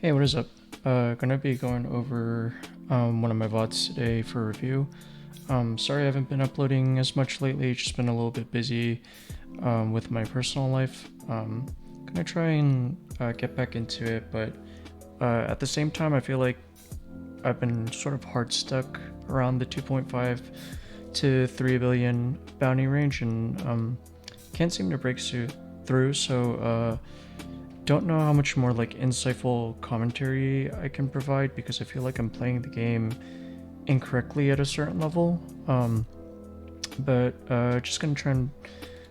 Hey, what is up? Gonna be going over one of my VODs today for review. Sorry I haven't been uploading as much lately, just been a little bit busy with my personal life. Gonna try and get back into it, but at the same time, I feel like I've been sort of hard stuck around the 2.5 to 3 billion bounty range and can't seem to break through, so don't know how much more like insightful commentary I can provide because I feel like I'm playing the game incorrectly at a certain level. But just gonna try and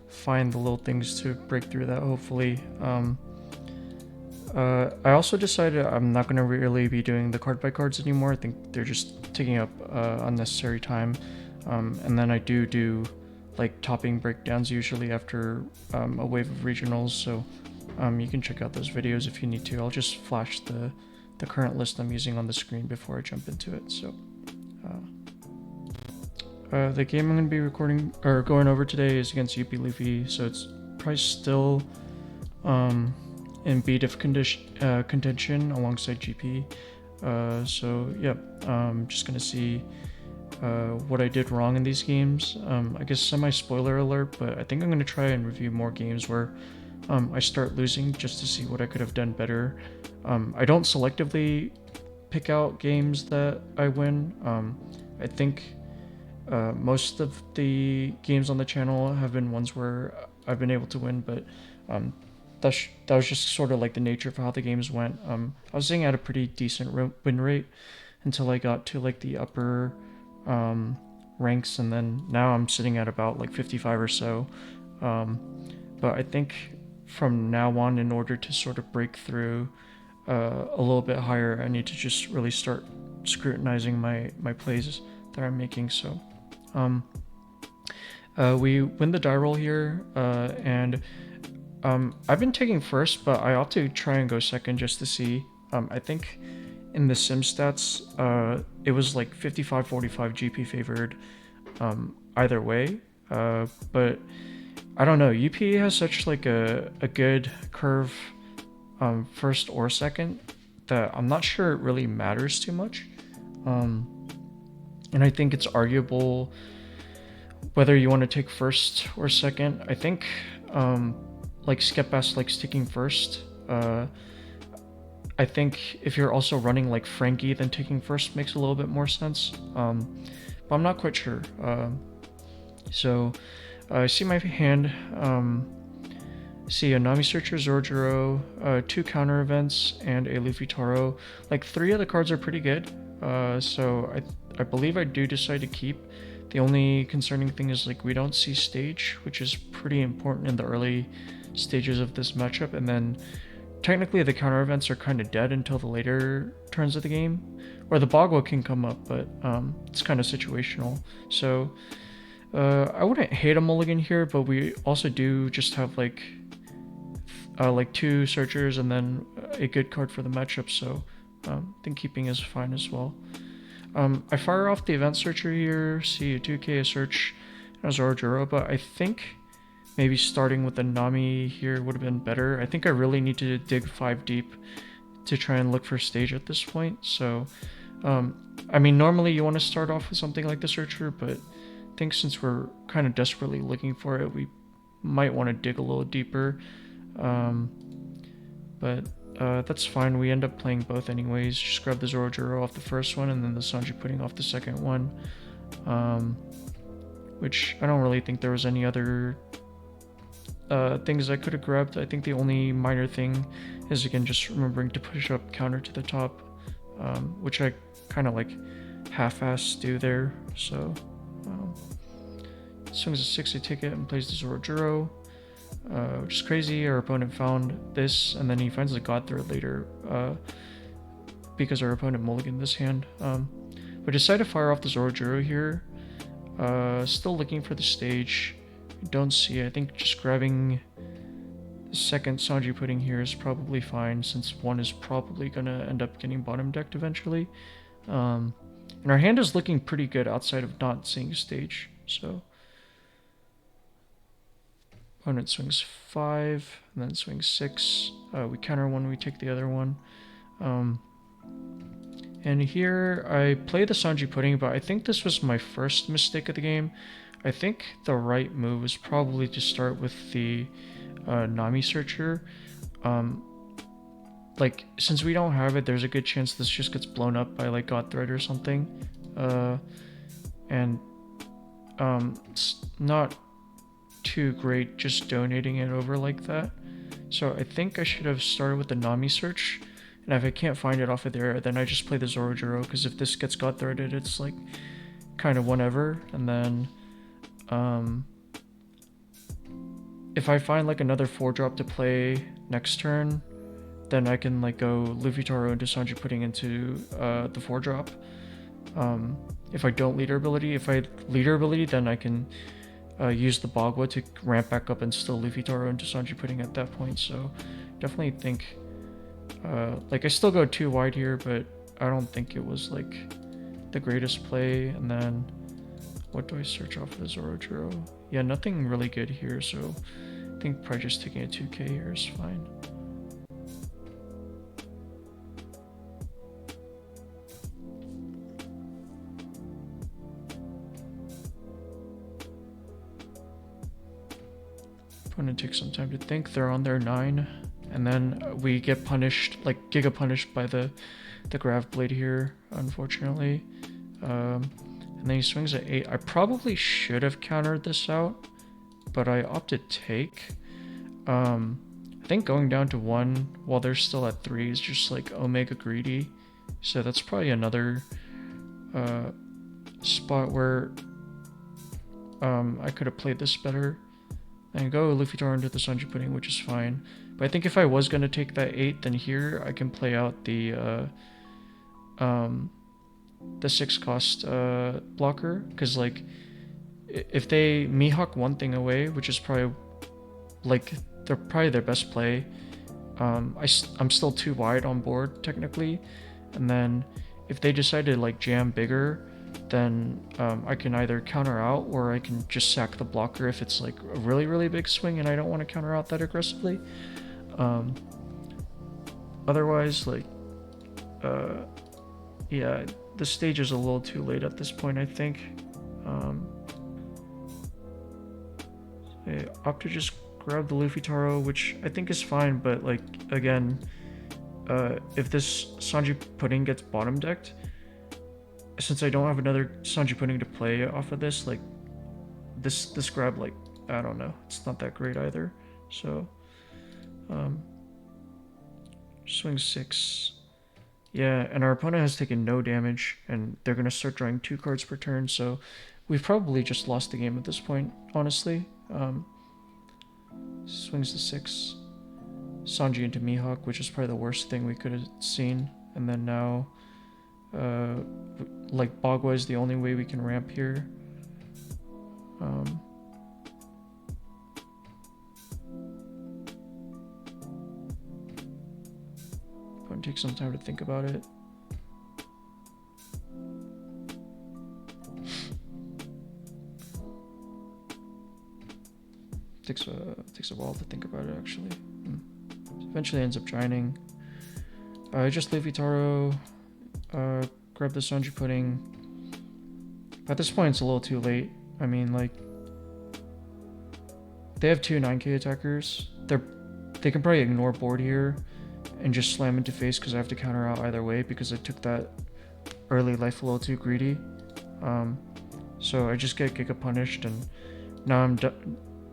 find the little things to break through that hopefully. I also decided I'm not gonna really be doing the card by cards anymore. I think they're just taking up unnecessary time. And then I do like topping breakdowns usually after a wave of regionals, so you can check out those videos if you need to. I'll just flash the current list I'm using on the screen before I jump into it. So the game I'm going to be recording or going over today is against Luffy, so it's probably still in beat of contention alongside GP. So yeah, just gonna see what I did wrong in these games. I guess semi-spoiler alert, but I think I'm going to try and review more games where I start losing just to see what I could have done better. I don't selectively pick out games that I win. I think most of the games on the channel have been ones where I've been able to win, but um, that was just sort of like the nature of how the games went. I was sitting at a pretty decent win rate until I got to like the upper ranks, and then now I'm sitting at about like 55 or so. But I think from now on, in order to sort of break through a little bit higher, I need to just really start scrutinizing my plays that I'm making. So we win the die roll here, and I've been taking first, but I ought to try and go second just to see. I think in the sim stats, it was like 55-45 GP favored either way. But I don't know. UP has such like a good curve first or second that I'm not sure it really matters too much. And I think it's arguable whether you want to take first or second. I think like Skepbass likes taking first. I think if you're also running like Frankie, then taking first makes a little bit more sense. But I'm not quite sure. So I see my hand. See a Nami Searcher, Zorjiro, two counter events, and a Luffy Taro. Like 3 of the cards are pretty good. So I believe I do decide to keep. The only concerning thing is like we don't see stage, which is pretty important in the early stages of this matchup, and then technically the counter events are kind of dead until the later turns of the game, or the Bogwa can come up, but it's kind of situational. So I wouldn't hate a mulligan here, but we also do just have like 2 searchers and then a good card for the matchup, so I think keeping is fine as well. I fire off the event searcher here, see a 2k, a search, and a Zorojuro, but I think maybe starting with the Nami here would have been better. I think I really need to dig 5 deep to try and look for stage at this point, so I mean normally you want to start off with something like the searcher, but I think since we're kind of desperately looking for it, we might want to dig a little deeper. But that's fine. We end up playing both anyways. Just grab the Zorojuro off the first one and then the Sanji pudding off the second one. Which I don't really think there was any other things I could have grabbed. I think the only minor thing is again just remembering to push up counter to the top, which I kind of like half-ass do there. So swings a 60 ticket and plays the Zorojuro. Which is crazy. Our opponent found this, and then he finds the God Thread later because our opponent mulliganed this hand. We decide to fire off the Zorojuro here. Still looking for the stage. Don't see it. I think just grabbing the second Sanji pudding here is probably fine, since one is probably going to end up getting bottom decked eventually. And our hand is looking pretty good outside of not seeing stage, so opponent swings 5, and then swings 6. We counter one, we take the other one. Um, and here I play the Sanji Pudding, but I think this was my first mistake of the game. I think the right move was probably to start with the Nami Searcher. Um, like, since we don't have it, there's a good chance this just gets blown up by like God Thread or something. And it's not too great just donating it over like that. So I think I should have started with the Nami search. And if I can't find it off of there, then I just play the Zorojiro, because if this gets God threaded, it's like kind of whenever. And then if I find like another 4-drop to play next turn, then I can like go Luffy Taro into Sanji Pudding into the 4-drop. If I don't leader ability, if I leader ability, then I can use the Bagua to ramp back up and still Luffy Taro into Sanji Pudding at that point. So definitely think, like I still go too wide here, but I don't think it was like the greatest play. And then what do I search off of the Zorojiro? Yeah, nothing really good here, so I think probably just taking a 2k here is fine. Opponent takes some time to think. They're on their 9, and then we get punished, like Giga punished by the Grav Blade here, unfortunately. And then he swings at 8. I probably should have countered this out, but I opted take. I think going down to 1 while they're still at 3 is just like Omega greedy. So that's probably another spot where I could have played this better. And go Luffy Taro into the Sanji Pudding, which is fine. But I think if I was going to take that 8, then here I can play out the 6 cost blocker. Because, like, if they Mihawk one thing away, which is probably, like, they're probably their best play, I'm still too wide on board, technically. And then if they decide to, like, jam bigger, then I can either counter out or I can just sack the blocker if it's like a really, really big swing and I don't want to counter out that aggressively. Otherwise, like, yeah, the stage is a little too late at this point, I think. I opt to just grab the Luffy Taro, which I think is fine, but like, again, if this Sanji Pudding gets bottom decked, since I don't have another Sanji Pudding to play off of this, like, this grab, like, I don't know, it's not that great either. So, swing 6. Yeah, and our opponent has taken no damage, and they're going to start drawing 2 cards per turn, so we've probably just lost the game at this point, honestly. Swings the 6. Sanji into Mihawk, which is probably the worst thing we could have seen. And then now, like, Bagua is the only way we can ramp here. Going to take some time to think about it. Takes a while to think about it, actually. Eventually ends up gianting. I just Luffy Taro, grab the Sanji Pudding. At this point, it's a little too late. I mean, like, they have 2 9k attackers. They can probably ignore board here and just slam into face because I have to counter out either way because I took that early life a little too greedy. So I just get Giga punished, and now I'm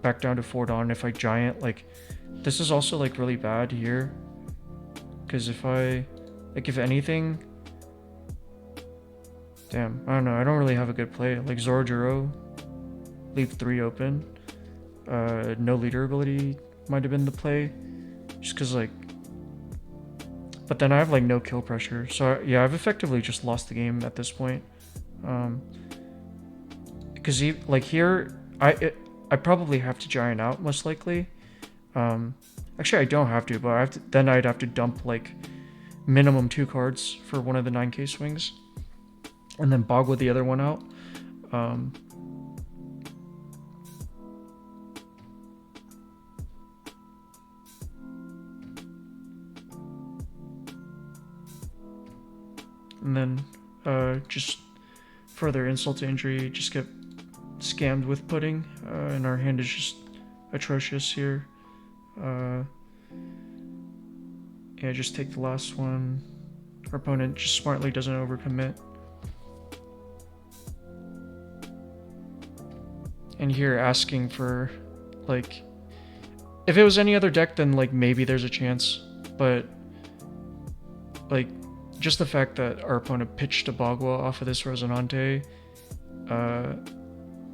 back down to 4 Dawn. If I giant, like, this is also like really bad here because if I, like, if anything, damn, I don't know, I don't really have a good play. Like, Zorojiro, leave 3 open. No leader ability might have been the play, just because, like, but then I have like no kill pressure, so yeah, I've effectively just lost the game at this point. Because like here, I probably have to giant out most likely. Actually, I don't have to, but then I'd have to dump like minimum 2 cards for one of the 9k swings, and then Bagua the other one out. and then just further insult to injury, just get scammed with pudding, and our hand is just atrocious here. Yeah, just take the last one. Our opponent just smartly doesn't overcommit. And here asking for, like, if it was any other deck, then like maybe there's a chance, but like just the fact that our opponent pitched a Bagua off of this Resonante,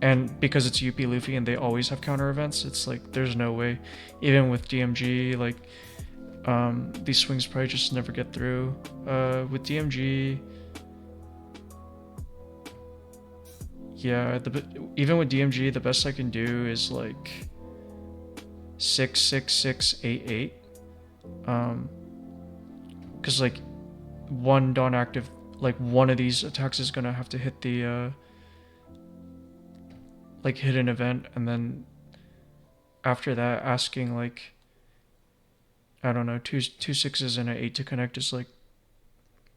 and because it's UP Luffy and they always have counter events, it's like there's no way. Even with DMG, like these swings probably just never get through. With DMG, yeah, even with DMG, the best I can do is like 6 6 6 8 8. Because like one Dawn active, like one of these attacks is gonna have to hit the like hit an event, and then after that asking like, I don't know, two sixes and an 8 to connect is like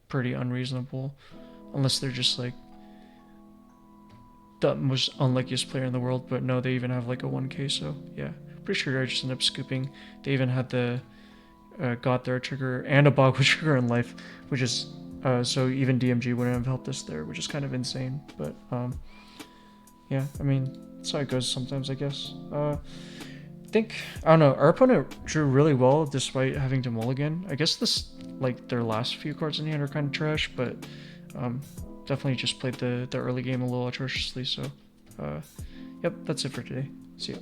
pretty unreasonable, unless they're just like the most unluckiest player in the world. But no, they even have like a 1k, so yeah, pretty sure I just end up scooping. They even had the God Throw trigger and a Bagua trigger in life, which is so even DMG wouldn't have helped us there, which is kind of insane. But yeah, I mean, that's how it goes sometimes, I guess. I don't know, our opponent drew really well despite having to mulligan. I guess this, like, their last few cards in the hand are kind of trash, but definitely just played the early game a little atrociously. So yep, that's it for today. See ya.